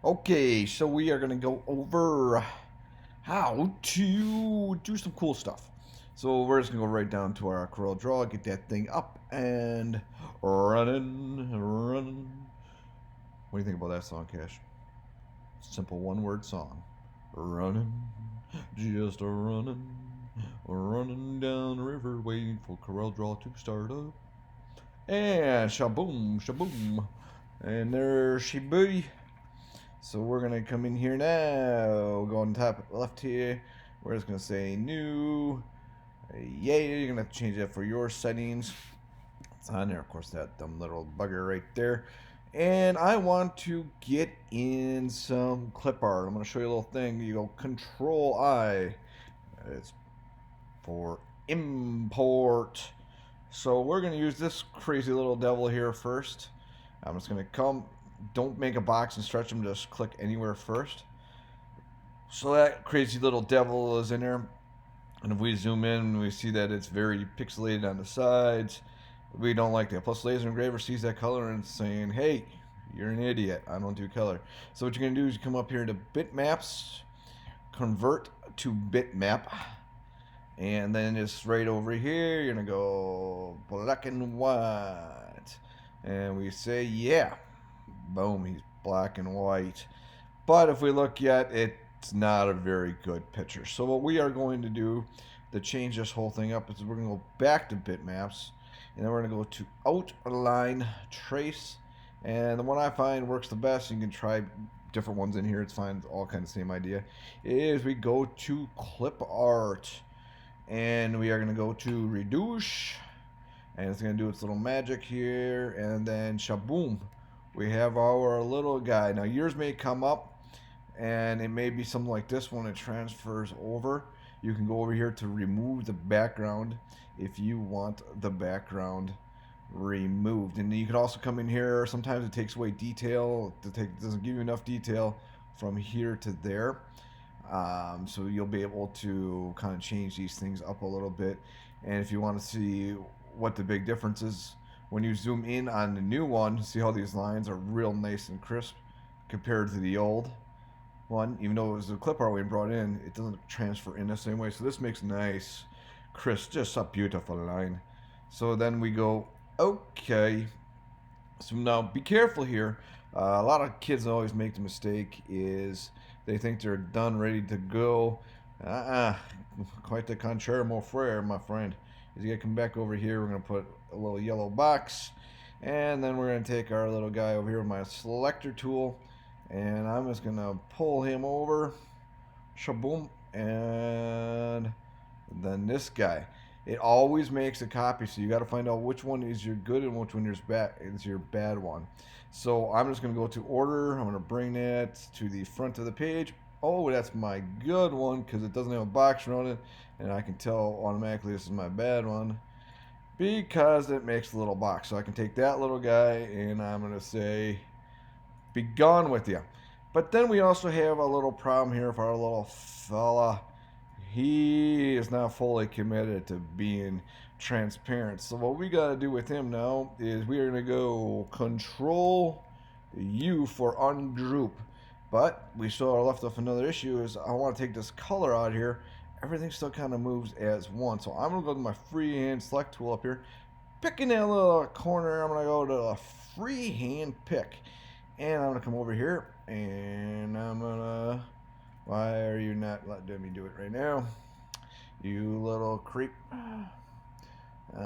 Okay, so we are going to go over how to do some cool stuff. So we're just going to go right down to our CorelDRAW, get that thing up and running. What do you think about that song, Cash? Simple one-word song. Running, just a running down the river, waiting for CorelDRAW to start up. And shaboom, shaboom. And there she be. So we're gonna come in here now. Go on top left here. We're just gonna say new. Yeah, you're gonna have to change that for your settings. It's on there, of course, that dumb little bugger right there. And I want to get in some clip art. I'm gonna show you a little thing. You go Control I. It's for import. So we're gonna use this crazy little devil here first. I'm just gonna come. Don't make a box and stretch them. Just click anywhere first. So that crazy little devil is in there. And if we zoom in, we see that it's very pixelated on the sides. We don't like that. Plus, Laser Engraver sees that color and it's saying, hey, you're an idiot. I don't do color. So what you're going to do is you come up here to bitmaps, convert to bitmap. And then it's right over here. You're going to go black and white. And we say, yeah. Boom, he's black and white. But if we look at it, it's not a very good picture. So what we are going to do to change this whole thing up is we're going to go back to bitmaps. And then we're going to go to outline trace. And the one I find works the best, you can try different ones in here. It's fine. It's all kind of same idea. Is we go to clip art. And we are going to go to reduce. And it's going to do its little magic here. And then shaboom. We have our little guy. Now yours may come up and it may be something like this when it transfers over. You can go over here to remove the background if you want the background removed. And you can also come in here. Sometimes it takes away detail. It doesn't give you enough detail from here to there. So you'll be able to kind of change these things up a little bit. And if you want to see what the big difference is, when you zoom in on the new one, see how these lines are real nice and crisp compared to the old one. Even though it was a clip art we brought in, it doesn't transfer in the same way. So this makes nice, crisp, just a beautiful line. So then we go, okay. So now be careful here. A lot of kids always make the mistake is they think they're done, ready to go. Quite the contraire, mon frere, my friend. As you come back over here, we're going to put a little yellow box. And then we're going to take our little guy over here with my selector tool. And I'm just going to pull him over. Shaboom. And then this guy. It always makes a copy, so you got to find out which one is your good and which one is your bad one. So I'm just going to go to order. I'm going to bring that to the front of the page. Oh, that's my good one because it doesn't have a box around it. And I can tell automatically this is my bad one because it makes a little box. So I can take that little guy and I'm going to say, be gone with you. But then we also have a little problem here for our little fella. He is not fully committed to being transparent. So what we got to do with him now is we are going to go Control U for ungroup. But we still are left with another issue is I want to take this color out here. Everything still kind of moves as one. So I'm going to go to my freehand select tool up here. Picking that little corner, I'm going to go to a freehand pick. And I'm going to come over here and I'm going to... Why are you not letting me do it right now? You little creep. Yep.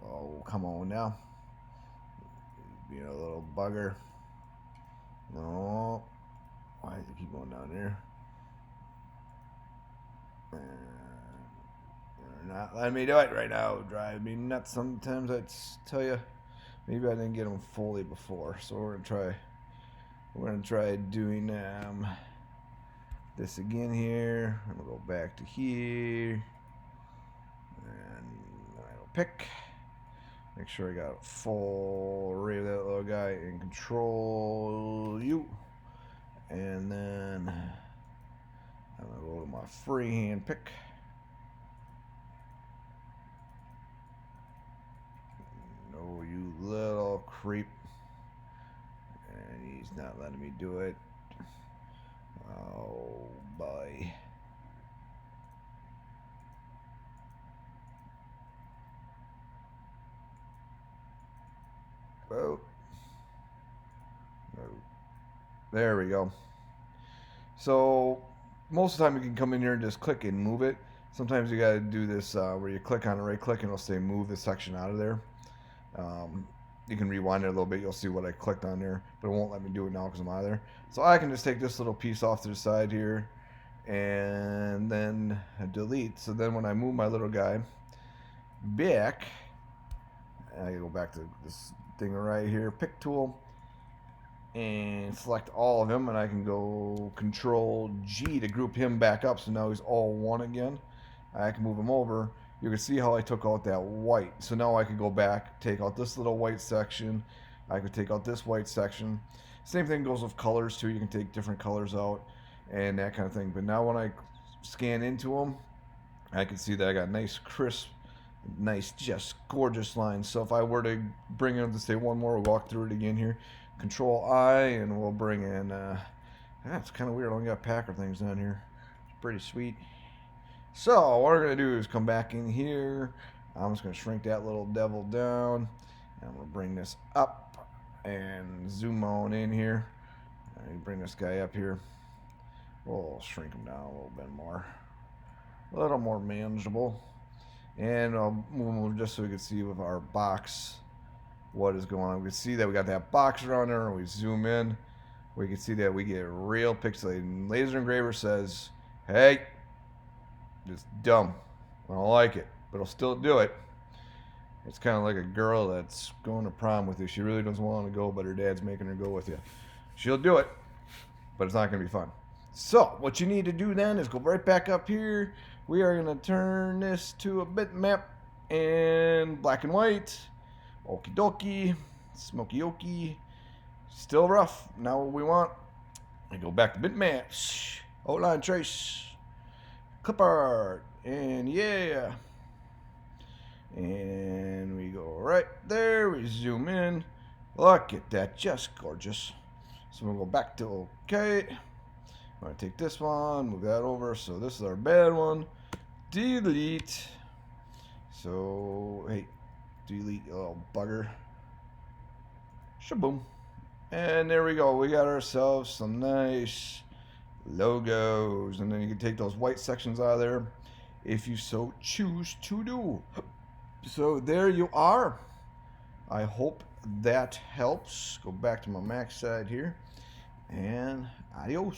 Oh, come on now. You know, little bugger. No. Why does it keep going down there? You're not letting me do it right now. Drive me nuts. Sometimes I tell you, maybe I didn't get them fully before. So we're gonna try doing this again here. I'm gonna go back to here, and I'll pick. Make sure I got a full array of that little guy in Control U. And then I'm going to go to my freehand pick. No, you little creep. not letting me do it. Oh, boy. Oh. No. There we go. So most of the time you can come in here and just click and move it. Sometimes you got to do this where you click on it, right click, and it'll say move this section out of there. You can rewind it a little bit. You'll see what I clicked on there, but it won't let me do it now because I'm out of there. So I can just take this little piece off to the side here and then delete. So then when I move my little guy back, I go back to this thing right here, pick tool, and select all of them, and I can go Control G to group him back up, so now he's all one again. I can move him over. You can see how I took out that white. So now I could go back, take out this little white section. I could take out this white section. Same thing goes with colors too. You can take different colors out and that kind of thing. But now when I scan into them, I can see that I got nice, crisp, nice, just gorgeous lines. So if I were to bring in, to say one more, we'll walk through it again here. Control I, and we'll bring in, it's kind of weird. I only got Packer things down here. It's pretty sweet. So what we're going to do is come back in here. I'm just going to shrink that little devil down. And we'll bring this up and zoom on in here. Bring this guy up here. We'll shrink him down a little bit more. A little more manageable. And I'll move him just so we can see with our box what is going on. We can see that we got that box around there. We zoom in. We can see that we get real pixelated. And Laser Engraver says, hey, it's dumb. I don't like it, but I'll still do it. It's kind of like a girl that's going to prom with you. She really doesn't want to go, but her dad's making her go with you. She'll do it, but it's not going to be fun. So what you need to do then is go right back up here. We are going to turn this to a bitmap and black and white. Okie dokie, smoky okie. Still rough. Now what we want, I go back to bitmaps, outline trace, clip art, and yeah. And we go right there. We zoom in. Look at that, just gorgeous. So we'll go back to okay. I'm gonna take this one, move that over. So this is our bad one. Delete. So hey, delete, you little bugger. Shaboom. And there we go. We got ourselves some nice logos. And then you can take those white sections out of there if you so choose to do. So there you are. I hope that helps. Go back to my Mac side here. And adios.